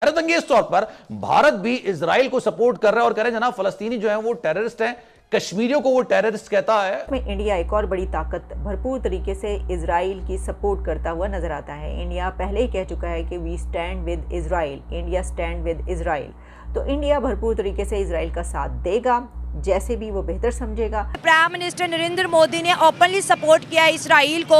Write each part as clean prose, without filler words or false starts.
हैरतअंगेज तौर पर भारत भी इजराइल को सपोर्ट कर रहा है और कह रहे हैं जनाब फलस्तीनी जो है वो टेररिस्ट हैं, कश्मीरियों को वो टेररिस्ट कहता है। में इंडिया एक और बड़ी ताकत भरपूर तरीके से इजराइल की सपोर्ट करता हुआ नजर आता है। इंडिया पहले ही कह चुका है कि we stand with Israel, India stand with Israel. तो इंडिया भरपूर तरीके से इजराइल का साथ देगा जैसे भी वो बेहतर समझेगा। प्राइम मिनिस्टर नरेंद्र मोदी ने ओपनली सपोर्ट किया इसराइल को।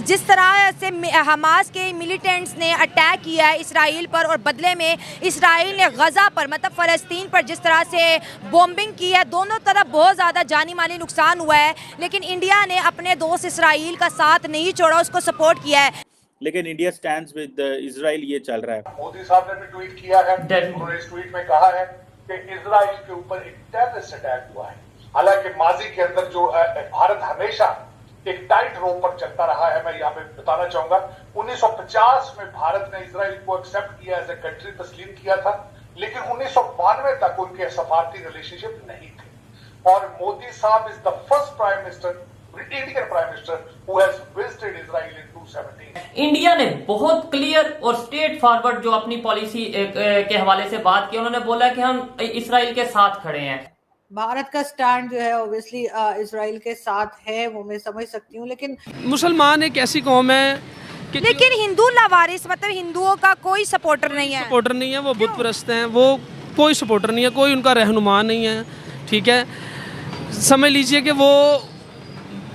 जिस तरह से हमास के मिलिटेंट्स ने अटैक किया है इसराइल पर और बदले में इसराइल ने गजा पर मतलब फ़लस्तीन पर जिस तरह से बॉम्बिंग की है, दोनों तरफ बहुत ज़्यादा जानी माली नुकसान हुआ है, लेकिन इंडिया ने अपने दोस्त इसराइल का साथ नहीं छोड़ा, उसको सपोर्ट किया है। लेकिन इंडिया स्टैंड्स विद इजराइल ये चल रहा है। मोदी साहब ने भी ट्वीट किया है, उन्होंने इस ट्वीट में कहा है कि इजराइल के ऊपर एक टेररिस्ट अटैक हुआ है। हालांकि माजी के अंदर जो भारत हमेशा एक टाइट रोप पर चलता रहा है। मैं यहाँ पे बताना चाहूंगा 1950 में भारत ने इजराइल को एक्सेप्ट किया एज ए कंट्री, तस्लीम किया था, लेकिन 1992 तक उनके सफारती रिलेशनशिप नहीं थे। और मोदी साहब is the first prime minister, Indian prime minister who has visited Israel in 2017। India ने बहुत क्लियर और स्ट्रेट फॉरवर्ड जो अपनी पॉलिसी के हवाले से बात की, उन्होंने बोला कि हम इसराइल के साथ खड़े हैं। भारत का स्टैंड जो है ऑब्वियसली इजराइल के साथ है, वो मैं समझ सकती हूँ, लेकिन मुसलमान एक ऐसी कौम है कि लेकिन हिंदू लावारिस मतलब हिंदुओं का कोई सपोर्टर नहीं है। सपोर्टर नहीं है, वो बुत परस्त हैं, वो कोई सपोर्टर नहीं है, कोई उनका रहनुमा नहीं है। ठीक है, समझ लीजिए कि वो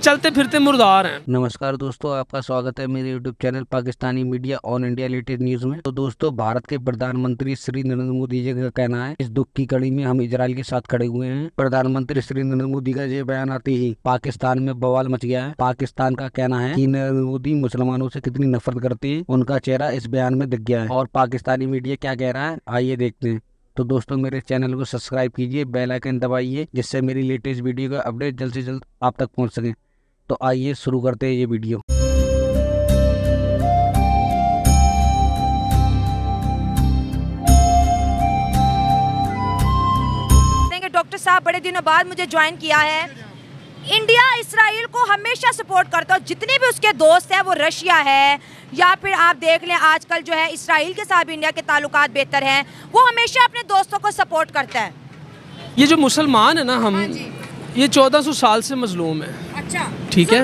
चलते फिरते मुर्दार हैं। नमस्कार दोस्तों, आपका स्वागत है मेरे YouTube channel Pakistani media on India latest news में। तो दोस्तों, भारत के प्रधानमंत्री श्री नरेंद्र मोदी जी का कहना है इस दुख की कड़ी में हम इजराइल के साथ खड़े हुए हैं। प्रधानमंत्री श्री नरेंद्र मोदी का ये बयान आते ही पाकिस्तान में बवाल मच गया है। पाकिस्तान का कहना है कि नरेंद्र मोदी मुसलमानों से कितनी नफरत करते हैं, उनका चेहरा इस बयान में दिख गया है। और पाकिस्तानी मीडिया क्या कह रहा है, आइए देखते हैं। तो दोस्तों, मेरे चैनल को सब्सक्राइब कीजिए, बेल आइकन दबाइए, जिससे मेरी लेटेस्ट वीडियो का अपडेट जल्द से जल्द आप तक पहुंच सके। तो आइए शुरू करते हैं ये वीडियो। डॉक्टर साहब बड़े दिनों बाद मुझे ज्वाइन किया है। इंडिया इसराइल को हमेशा सपोर्ट करता है, जितने भी उसके दोस्त हैं, वो रशिया है या फिर आप देख लें आजकल जो है इसराइल के साथ इंडिया के ताल्लुकात बेहतर हैं, वो हमेशा अपने दोस्तों को सपोर्ट करता है। ये जो मुसलमान है ना, हम ये 1400 साल से मजलूम है। अच्छा, ठीक है,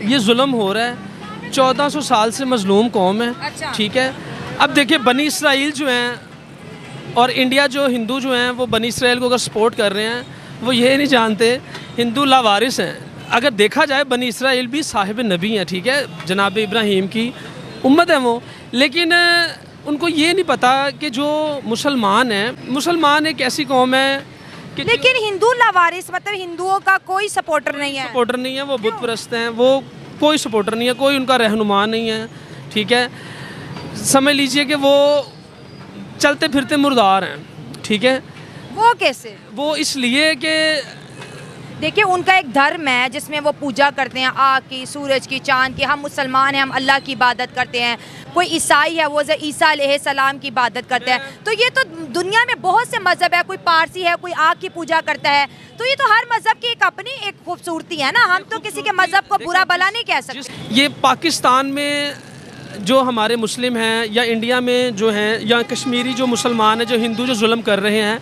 ये जुल्म हो रहा है, 1400 साल से मजलूम कौम है। अच्छा। ठीक है, अब देखिए बनी इसराइल जो हैं और इंडिया जो हिंदू जो हैं वो बनी इसराइल को अगर सपोर्ट कर रहे हैं, वो ये नहीं जानते हिंदू लावारिस हैं। अगर देखा जाए बनी इसराइल भी साहिब नबी हैं, ठीक है, जनाब इब्राहीम की उम्मत है वो, लेकिन उनको ये नहीं पता कि जो मुसलमान हैं, मुसलमान एक ऐसी कौम है कि लेकिन हिंदू लावारिस मतलब हिंदुओं का कोई सपोर्टर नहीं है। सपोर्टर नहीं है, वो बुत परस्त हैं, वो कोई सपोर्टर नहीं है, कोई उनका रहनुमा नहीं है। ठीक है, समझ लीजिए कि वो चलते फिरते मुर्दार हैं। ठीक है, वो कैसे? वो इसलिए कि देखिए उनका एक धर्म है जिसमें वो पूजा करते हैं आग की, सूरज की, चांद की। हम मुसलमान हैं, हम अल्लाह की इबादत करते हैं। कोई ईसाई है, वो ईसा अलैहिस्सलाम की इबादत करता है। तो ये तो दुनिया में बहुत से मज़हब है, कोई पारसी है, कोई आग की पूजा करता है। तो ये तो हर मज़हब की एक अपनी एक खूबसूरती है ना, हम तो किसी के मज़हब को बुरा भला नहीं कह सकते। ये पाकिस्तान में जो हमारे मुस्लिम हैं या इंडिया में जो हैं या कश्मीरी जो मुसलमान हैं, जो हिंदू जो जुल्म कर रहे हैं,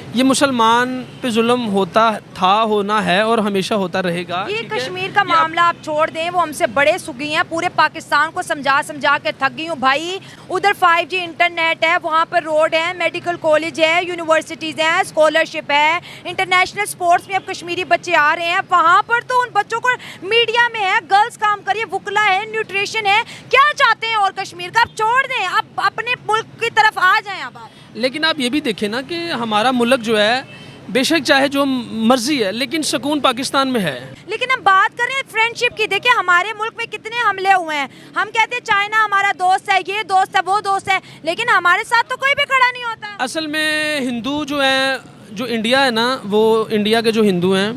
ये मुसलमान पे जुल्म होता था, होना है और हमेशा होता रहेगा। ये कश्मीर का मामला आप छोड़ दें, वो हमसे बड़े सुखी हैं। पूरे पाकिस्तान को समझा समझा के थक गई हूँ भाई। उधर 5G इंटरनेट है, वहाँ पर रोड है, मेडिकल कॉलेज है, यूनिवर्सिटीज़ हैं, स्कॉलरशिप है, इंटरनेशनल स्पोर्ट्स में अब कश्मीरी बच्चे आ रहे हैं। वहाँ पर तो उन बच्चों को मीडिया में है, गर्ल्स काम करिए, वुकला है, न्यूट्रिशन है, क्या चाहते हैं और कश्मीर का? आप छोड़ दें, अब अपने मुल्क की तरफ आ जाएँ आप। लेकिन आप ये भी देखें ना कि हमारा मुल्क जो है बेशक चाहे जो मर्जी है, लेकिन सुकून पाकिस्तान में है। लेकिन हम बात करें फ्रेंडशिप की, देखिए हमारे मुल्क में कितने हमले हुए हैं। हम कहते हैं चाइना हमारा दोस्त है, ये दोस्त है, वो दोस्त है, लेकिन हमारे साथ तो कोई भी खड़ा नहीं होता। असल में हिंदू जो है, जो इंडिया है ना, वो इंडिया के जो हिंदू हैं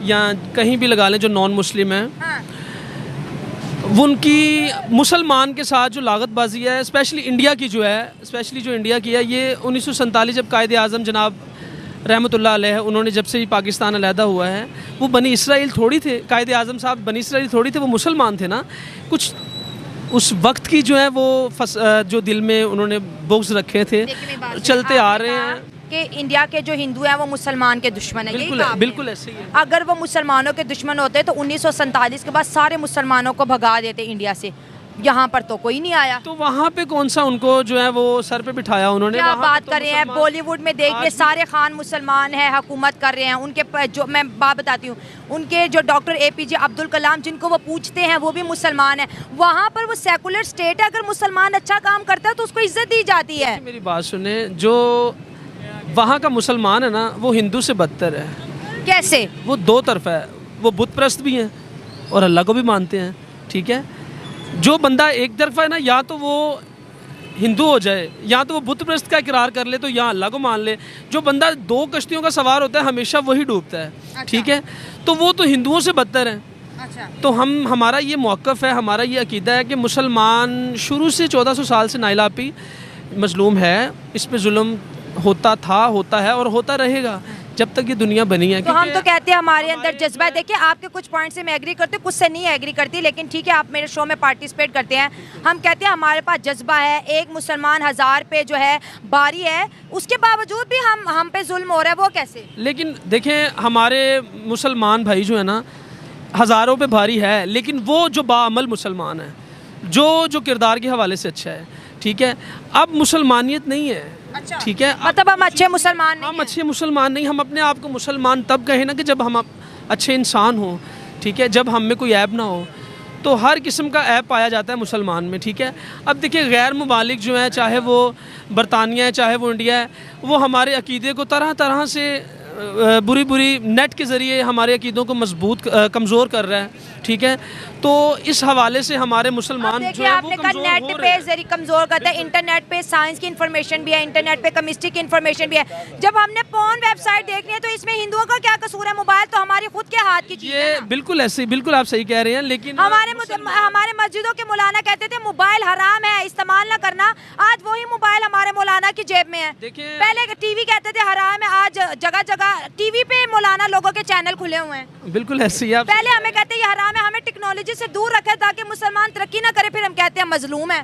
या कहीं भी लगा लें जो नॉन मुस्लिम हैं, हाँ। उनकी मुसलमान के साथ जो लागतबाजी है, स्पेशली इंडिया की जो है, स्पेशली जो इंडिया की है, ये 1947 जब कायदे आज़म जनाब रहमतुल्लाह अलैह उन्होंने जब से ही पाकिस्तान अलहदा हुआ है, वो बनी इसराइल थोड़ी थे, कायदे आज़म साहब बनी इसराइल थोड़ी थे, वो मुसलमान थे ना। कुछ उस वक्त की जो है वो जो दिल में उन्होंने बुग्ज रखे थे चलते आ रहे हैं कि इंडिया के जो हिंदू हैं वो मुसलमान के दुश्मन है। बिल्कुल बिल्कुल ऐसे ही है। अगर वो मुसलमानों के दुश्मन होते तो 1947 के बाद सारे मुसलमानों को भगा देते इंडिया से, यहाँ पर तो कोई नहीं आया। तो वहाँ पे कौन सा उनको जो है वो सर पे बिठाया उन्होंने? क्या बात कर रहे हैं, बॉलीवुड में देखिए सारे खान मुसलमान हैं, हुकूमत कर रहे हैं। उनके जो मैं बात बताती हूँ, उनके जो डॉक्टर APJ अब्दुल कलाम जिनको वो पूछते हैं वो भी मुसलमान है। वहाँ पर वो सेकुलर स्टेट है, अगर मुसलमान अच्छा काम करता है तो उसको इज्जत दी जाती है। मेरी बात सुने, जो वहाँ का मुसलमान है ना वो हिंदू से बदतर है। कैसे? वो दो तरफा है, वो बुत परस्त भी हैं और अल्लाह को भी मानते हैं, ठीक है। जो बंदा एक तरफा है ना, या तो वो हिंदू हो जाए या तो वो बुत परस्त का इकरार कर ले तो या अल्लाह को मान ले। जो बंदा दो कश्तियों का सवार होता है हमेशा वही डूबता है। अच्छा। ठीक है, तो वो तो हिंदुओं से बदतर है। अच्छा। तो हमारा ये मौक़िफ़ है, हमारा ये अकीदा है कि मुसलमान शुरू से 1400 साल से नाइलापी मजलूम है, इस पे जुल्म होता था, होता है और होता रहेगा जब तक ये दुनिया बनी है। तो हम तो कहते हैं हमारे अंदर जज्बा है। देखिए आपके कुछ पॉइंट से मैं एग्री करती हूँ, कुछ से नहीं एग्री करती, लेकिन ठीक है आप मेरे शो में पार्टिसिपेट करते हैं। हम कहते हैं हमारे पास जज्बा है, एक मुसलमान 1000 पे जो है बारी है, उसके बावजूद भी हम पे जुल्म हो रहा है, वो कैसे? लेकिन देखें हमारे मुसलमान भाई जो है ना हज़ारों पे भारी है, लेकिन वो जो बाअमल मुसलमान है, जो किरदार के हवाले से अच्छा है, ठीक है। अब मुसलमानियत नहीं है। अच्छा। ठीक है, मतलब हम अच्छे मुसलमान नहीं हम अच्छे मुसलमान नहीं, हम अपने आप को मुसलमान तब कहें ना कि जब हम अच्छे इंसान हों, ठीक है, जब हम में कोई ऐब ना हो। तो हर किस्म का ऐब पाया जाता है मुसलमान में, ठीक है। अब देखिए गैर मुमालिक जो है, चाहे वो बरतानिया है चाहे वो इंडिया है, वो हमारे अकीदे को तरह तरह से बुरी नेट के ज़रिए हमारे अकीदों को मजबूत कमज़ोर कर रहा है, ठीक है। तो इस हवाले से हमारे मुसलमान जो है वो कमज़ोर नेट हो पे रहे हैं। जरिए कमज़ोर करता है। इंटरनेट पे साइंस की इन्फॉर्मेशन भी है, इंटरनेट पे केमिस्ट्री की इन्फॉर्मेशन भी है। जब हमने पॉर्न वेबसाइट देखनी है तो इसमें हिंदुओं का क्या कसूर है? मोबाइल तो हमारी खुद के हाथ की चीज़ है ये ना? बिल्कुल ऐसे, बिल्कुल आप सही कह रहे हैं, लेकिन हमारे मस्जिदों के मौलाना कहते थे मोबाइल हराम है, इस्तेमाल ना करना। आज वही मोबाइल हमारे मौलाना की जेब में है। पहले टीवी कहते थे हराम है, आज जगह जगह टीवी पे मौलाना लोगों के चैनल खुले हुए हैं। बिल्कुल ऐसे ही आप पहले हमें कहते हैं ये हराम है, हमें टेक्नोलॉजी से दूर रखे ताकि मुसलमान तरक्की ना करे, फिर हम कहते हैं मजलूम है।